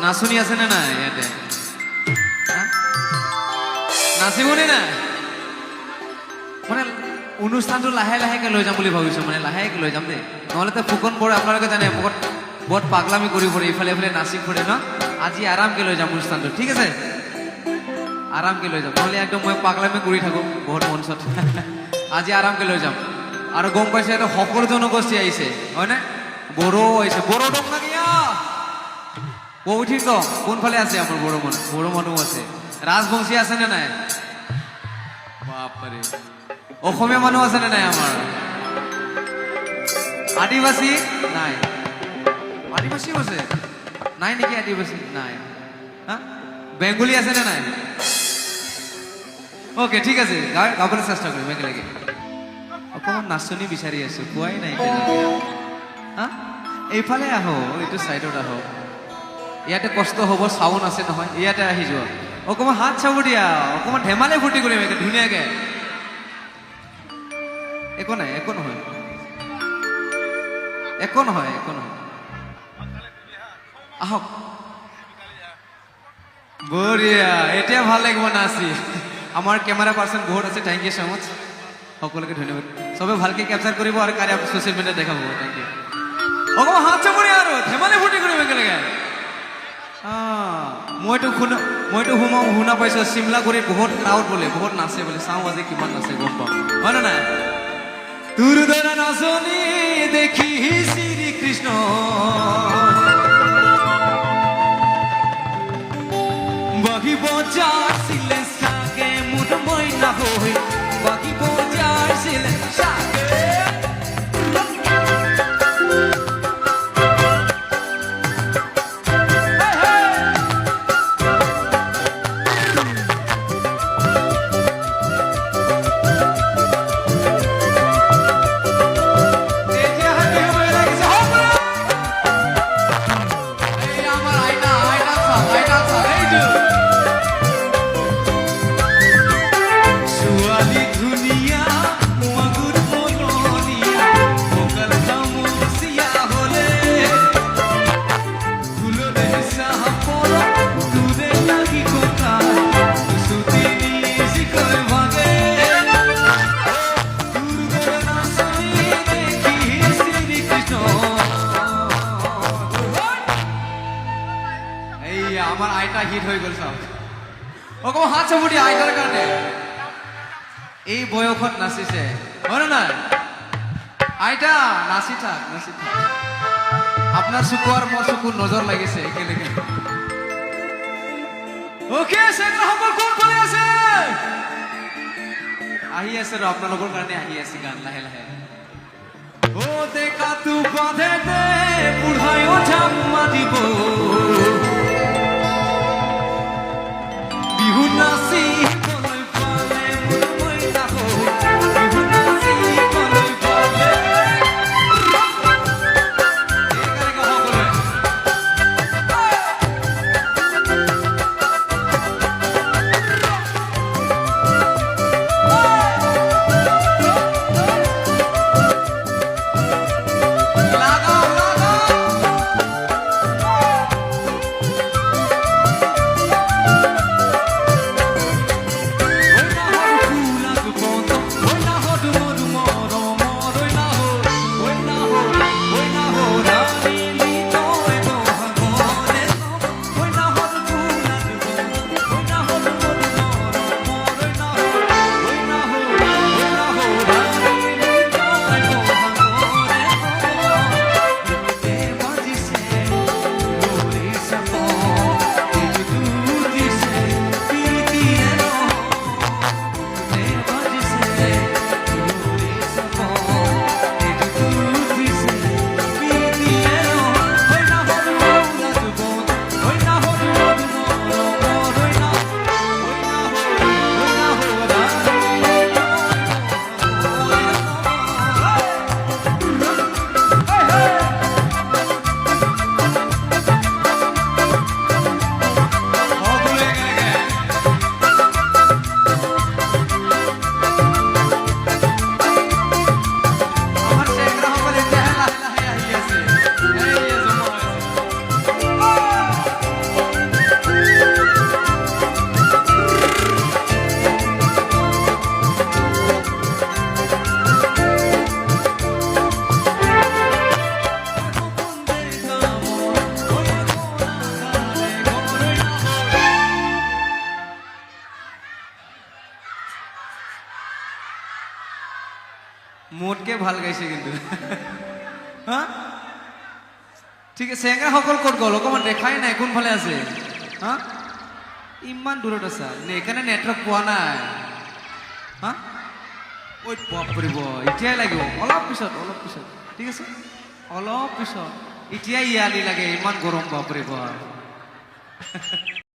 নাচনি আছে নে নাই ইয়াতে? নাচিবনে নাই? মানে অনুষ্ঠানটো লাহে লাহেকে লৈ যাম বুলি ভাবিছো, মানে লাহেকে লৈ যাম দেই, নহ'লে তো ফুকন বৰ আপোনালোকে জানে বহুত পাগলামি কৰি ফুৰে, ইফালে ইফালে নাচি ফুৰে ন। আজি আৰামকে লৈ যাম অনুষ্ঠানটো, ঠিক আছে? আৰামকে লৈ যাম, নহ'লে একদম মই পাগলামি কৰি থাকোঁ বহুত মঞ্চত। আজি আৰামকে লৈ যাম। আৰু গম পাইছে এইটো সকলো জনগোষ্ঠী আহিছে, হয়নে? বড়ো আহিছে, বড়ো দম না কিয়া বহুত ঠিক কম। কোনফালে আছে আমাৰ বড়ো মানুহ আছে? ৰাজবংশী আছে নে নাই? বাপৰে, অসমীয়া মানুহ আছে নে নাই আমাৰ? আদিবাসী নাই? আদিবাসীও আছে নাই নেকি? আদিবাসী নাই? বেংগলী আছে নে নাই? অ'কে, ঠিক আছে, গাবলৈ চেষ্টা কৰিম একেলগে। অকণমান নাচনি বিচাৰি আছো, পোৱাই নাই এতিয়ালৈকে। এইফালে আহো, এইটো চাইডত আহো। ইয়াতে কষ্ট হ'ব, চাউণ্ড আছে নহয়, ইয়াতে আহি যোৱা। অকণমান হাত চাব দিয়া, অকণমান ধেমালি ফূৰ্তি কৰিম একে ধুনীয়াকে। একো নাই, একো নহয়, একো নহয়, একো নহয়। আহক, বঢ়িয়া, এতিয়া ভাল লাগিব নাচি। আমাৰ কেমেৰা পাৰ্চন বহুত আছে, থেংক ইউ ছ' মাছ। সকলোকে ধন্যবাদ। চবে ভালকে কেপচাৰ কৰিব আৰু কালি ছ'চিয়েল মিডিয়াত দেখাব। Thank you. অকণমান হাত চাব দিয়া আৰু ধেমালি ফূৰ্তি কৰিম একেলগে। মইতো শুনা পাইছো চিমলাগুৰিত বহুত ক্ৰাউড বোলে, বহুত নাচে বোলে। চাওঁ আজি কিমান নাচে, গম পাওঁ, হয় নে নাই? তোৰ দৰে নাচনি দেখি শ্ৰীকৃষ্ণ বাগিব যাইছিলে চাগে মোৰ মইনা হৈ, বাগিব যাইছিলে চাগে। আমার আইটা হিট হয়ে গেল সব। অকমান হাত চাবুটি আইটার কারণে এই বয়সত নাচিছে, হয় না? আইটা নাচি থাক, নাচি থাক। আপনার চকু আর মোৰ চকুৰ নজৰ লাগিছে একেলগে। ওকে, চেংৰাসকল কোনফালে আছে? আহি আছে ৰ, আপোনালোকৰ কাৰণে আহি আছে গান লাহে লাহে। ও দেখা তু বাঁধে দে বুঢ়াই ঝাম্মা দিব, বিহু নাচি কলৈ পালে মোৰ মইনা হৈ, বিহু নাচি কলৈ পালে। মোতকে ভাল গাইছে কিন্তু হা ঠিক আছে চেঙাসকল ক'ত গ'ল অকণমান দেখাই নাই কোনফালে আছে হা ইমান দূৰত আছা এইকাৰণে নেটৱৰ্ক পোৱা নাই হা ঐ বাপৰিব এতিয়াই লাগিব অলপ পিছত ঠিক আছে অলপ পিছত এতিয়াই ইয়ালি লাগে ইমান গৰম বাপৰিব